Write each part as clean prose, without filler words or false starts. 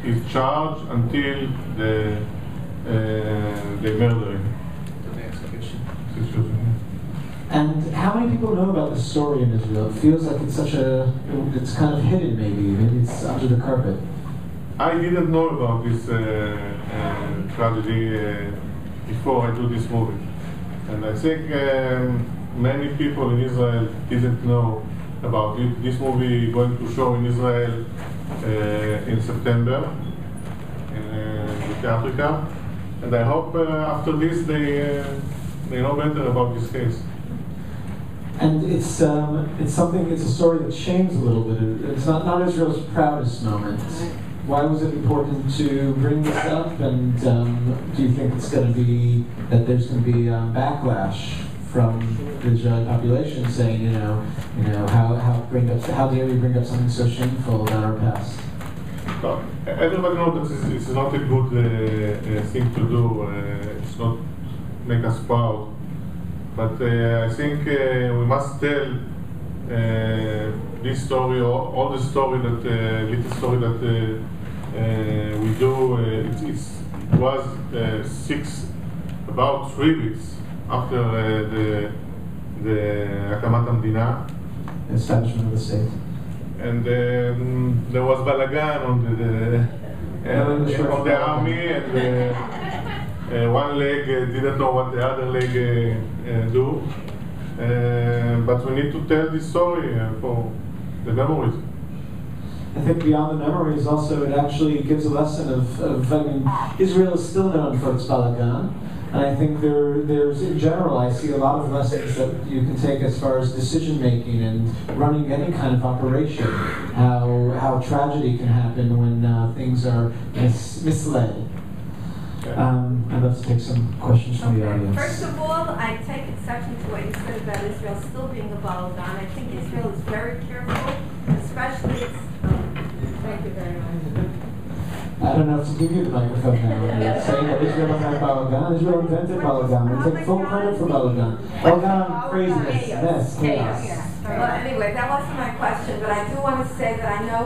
is charged until they murder him. And how many people know about this story in Israel? It feels like it's it's kind of hidden maybe it's under the carpet. I didn't know about this tragedy before I do this movie. And I think many people in Israel didn't know about it. This movie is going to show in Israel in September in Africa. And I hope after this they know better about this case. And it's a story that shames a little bit. It's not Israel's proudest moment. Why was it important to bring this up? And do you think it's going to be that there's going to be backlash from the Israeli population saying, how dare you bring up something so shameful about our past? Well, everybody knows that it's not a good thing to do. It's not make us proud. But I think we must tell this story, all the story that little story that we do. It was about 3 weeks after the הקמת המדינה, establishment of the state, and there was balagan on the army, and one leg didn't know what the other leg do, but we need to tell this story for the memories. I think beyond the memories also it actually gives a lesson of Israel is still known for its balagan, and I think there's in general I see a lot of lessons that you can take as far as decision making and running any kind of operation, how tragedy can happen when things are misled. I'd love to take some questions from the audience. First of all, I take exception to what you said about Israel still being a balagan. I think Israel is very careful, especially its... thank you very much. I don't know if to give you the microphone now. Saying that Israel doesn't have balagan. Israel invented balagan. We take full credit for balagan. Balagan, craziness, mess, chaos. Well, anyway, that wasn't my question, but I do want to say that I know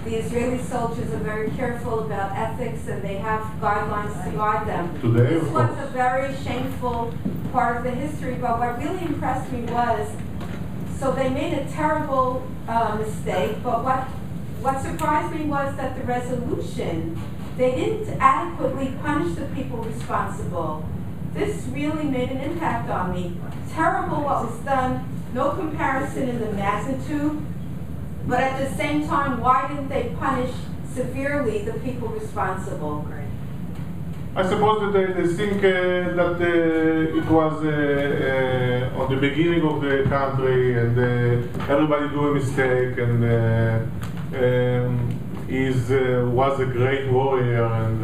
the Israeli soldiers are very careful about ethics and they have guidelines to guide them. Today, this was a very shameful part of the history, but what really impressed me was, so they made a terrible mistake, but what surprised me was that the resolution, they didn't adequately punish the people responsible. This really made an impact on me. Terrible what was done, no comparison in the magnitude, but at the same time, why didn't they punish severely the people responsible? I suppose that they think that it was on the beginning of the country and everybody do a mistake and was a great warrior and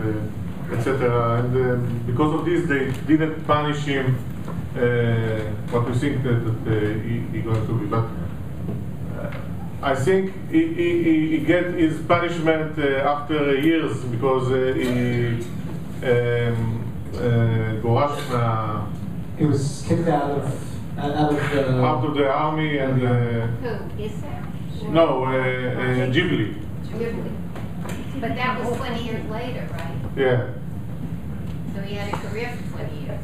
etc. And because of this, they didn't punish him what we think that he going to be. But I think he get his punishment after years because he was kicked out of the army and who? Issa? No, Ghibli. Ghibli. But that was 20 years later, right? Yeah. So he had a career for 20 years.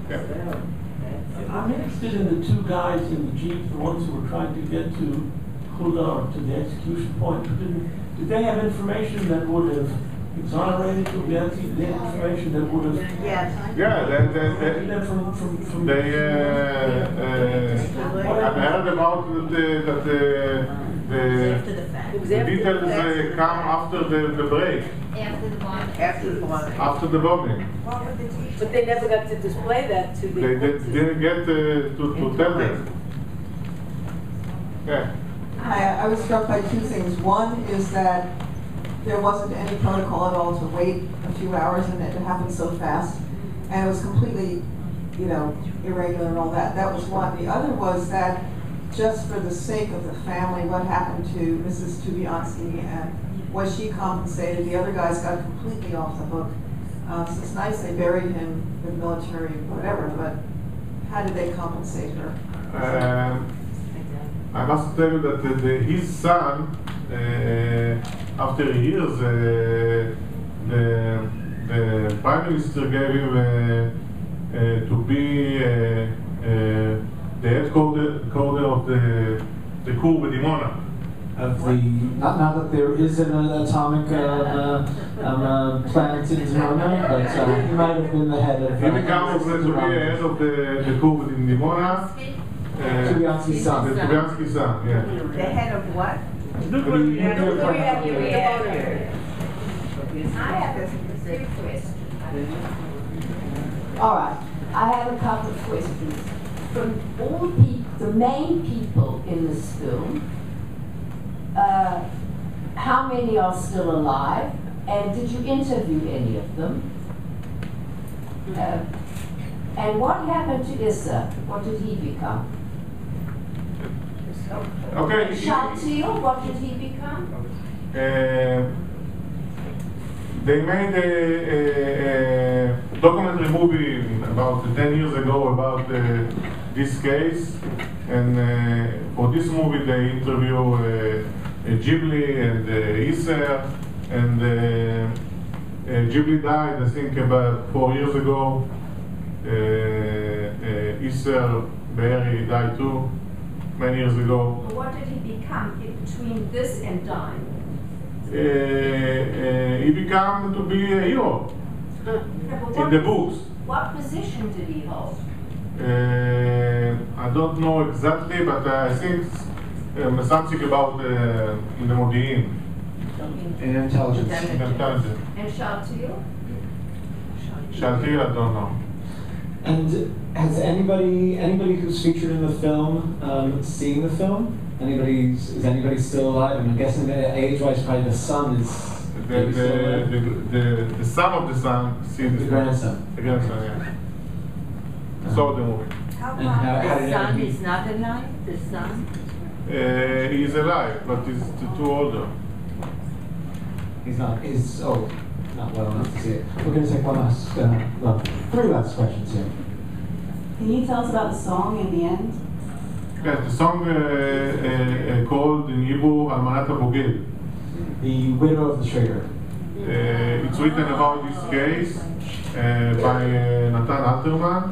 Yeah. I'm interested in the two guys in the Jeep, the ones who were trying to get to Hula, to the execution point. Did they have information that would have exonerated Tuviansky? Did they have information that would have... Yes. Yeah, they I've heard about that the details come after the break. After the bombing. After the bombing. But they never got to display that to the... They didn't get to tell them. Yeah. I was struck by two things. One is that there wasn't any protocol at all to wait a few hours and it happened so fast. And it was completely, irregular and all that. That was one. The other was that just for the sake of the family, what happened to Mrs. Tuviansky and was she compensated? The other guys got completely off the hook. So it's nice they buried him with military, whatever, but how did they compensate her? I must tell you that his son, after years, the Prime Minister gave him to be the headquarter of the Kur B'Dimona. Of the, not that there is an atomic plant in Dimona, but he might have been the head of. He became to be head of the Kur B'Dimona. Tuviansky son. The Tuviansky son, yeah. The head of what? I have a few questions. All right, I have a couple of questions. From all the main people in this film, how many are still alive? And did you interview any of them? And what happened to Issa? What did he become? Okay. Shaltil, what did he become? They made a documentary movie about 10 years ago about this case, and for this movie they interview Ghibli and Isser, and Ghibli died I think about 4 years ago. Isser Be'eri died too, many years ago. What did he become between this and dying? He began to be a hero in the books. What position did he hold? I don't know exactly, but I think something about in the Modi'in. In intelligence. In intelligence. And Shaltil? Shaltil, I don't know. And has anybody who's featured in the film seen the film? Is anybody still alive? I'm guessing that age-wise, probably the son is. The son of the son, the grandson. The grandson, yeah. Saw the movie. How And long? how The did son he- is not alive? The son? He's alive, but he's too older. He's old, not well enough to see it. We're going to take three last questions here. Can you tell us about the song in the end? Yeah, the song called in Hebrew Almanat HaBoged. The widow of the traitor. It's written about this case by Natan Alterman,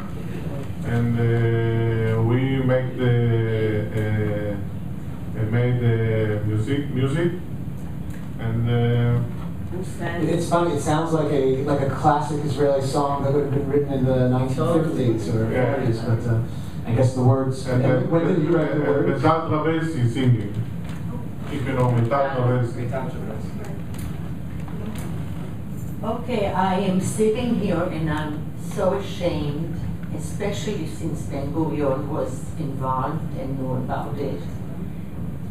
and we made the music, and It's funny. It sounds like a classic Israeli song that would have been written in the 1950s or 40s, but I guess the words. When did you write the words? Metal Travesi singing. If you know Metal Travesi. Okay, I am sitting here and I'm so ashamed, especially since Ben Gurion was involved and knew about it.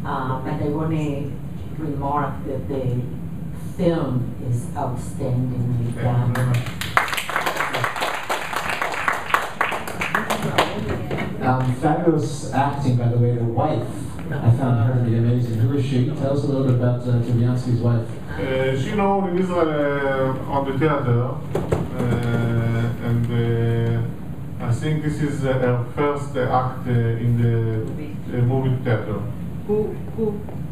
And I want to remark that the film is outstandingly done. Fabulous acting, by the way. The wife, I found her to be amazing. Who is she? Tell us a little bit about Tuviansky's wife. She known in Israel on the theater, and I think this is her first act in the movie theater. Who?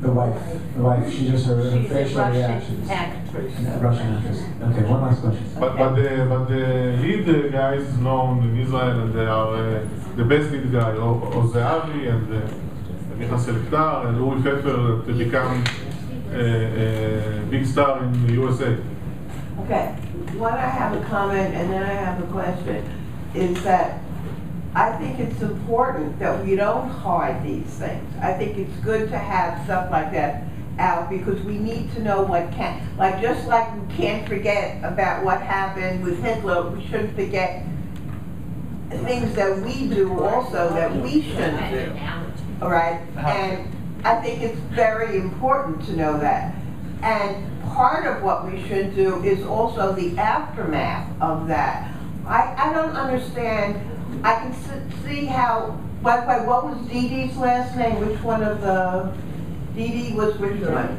The wife. She just her She's facial a Russian reactions. actress. Russian actress. Okay, one last question. But the lead guys known in Israel, and they are the best lead guy, Ozer Avi and Micha Selectar and Uri Pfeffer, to become a big star in the USA. Okay, when I have a comment and then I have a question, is that I think it's important that we don't hide these things. I think it's good to have stuff like that out because we need to know what just like we can't forget about what happened with Hitler, we shouldn't forget things that we do also that we shouldn't do. All right? And I think it's very important to know that. And part of what we should do is also the aftermath of that. I don't understand. I can see how, by the way, what was Dee Dee's last name? Which one of the, Dee Dee was which one?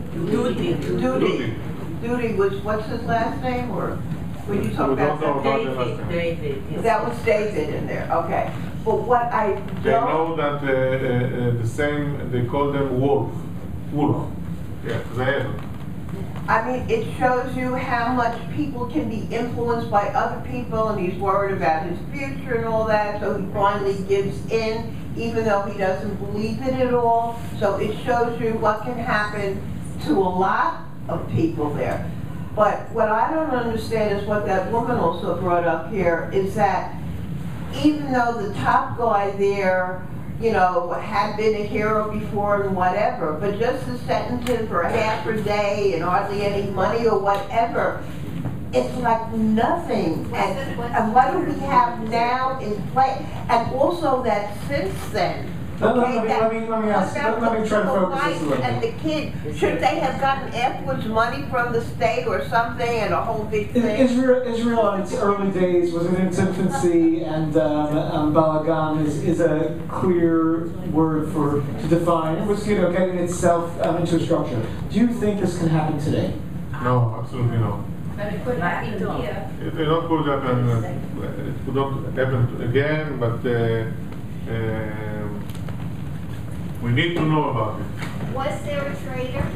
Duty was, what's his last name? Or when you talk about that? David. That was David in there, okay. But what I don't... They know that the same, they call them wolf. Yeah, Zev. I mean, it shows you how much people can be influenced by other people, and he's worried about his future and all that, so he finally gives in, even though he doesn't believe it at all. So it shows you what can happen to a lot of people there. But what I don't understand is what that woman also brought up here, is that even though the top guy there, you know, had been a hero before and whatever, but just to sentence him for half a day and hardly any money or whatever, it's like nothing. And what do we have now in place? And also that since then, Let me try to focus this a little bit. And the kid, should they have gotten afterwards money from the state or something, and a whole big thing? Israel in its early days was in its infancy, and balagan is a clear word to define. It was, getting itself into a structure. Do you think this can happen today? No, absolutely not. But it could happen here. It could happen. It could not happen again, but. We need to know about it. Was there a traitor?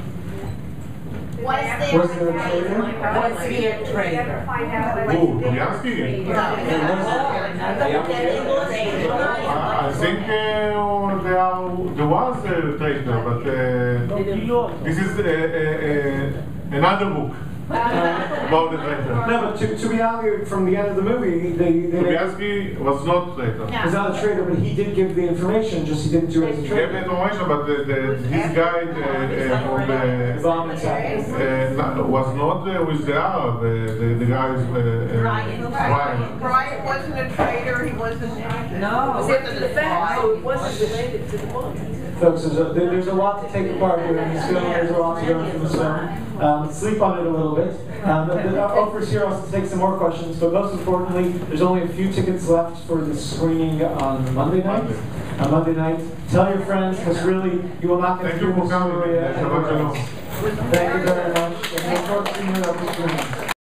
Was there a traitor? Was he a traitor? Oh, Tuviansky? I think there was a traitor, but this is another book about the traitor. No, but to be honest, from the end of the movie, Tuviansky was not traitor. He's not a traitor, but he did give the information, just he didn't do it as a He gave the traitor. information, but this guy from the Bomb attack. was not with the Arab. The guy is Brian. Brian wasn't a traitor, he wasn't. No. It wasn't related to the book. Folks, there's a lot to take apart here in this film. There's a lot to go from this film. Sleep on it a little bit. Ofer's here also to take some more questions, but most importantly, there's only a few tickets left for the screening on Monday night. On Monday night, tell your friends, because really, you will not get through the story. Thank you very much. And look forward to seeing you at the screening.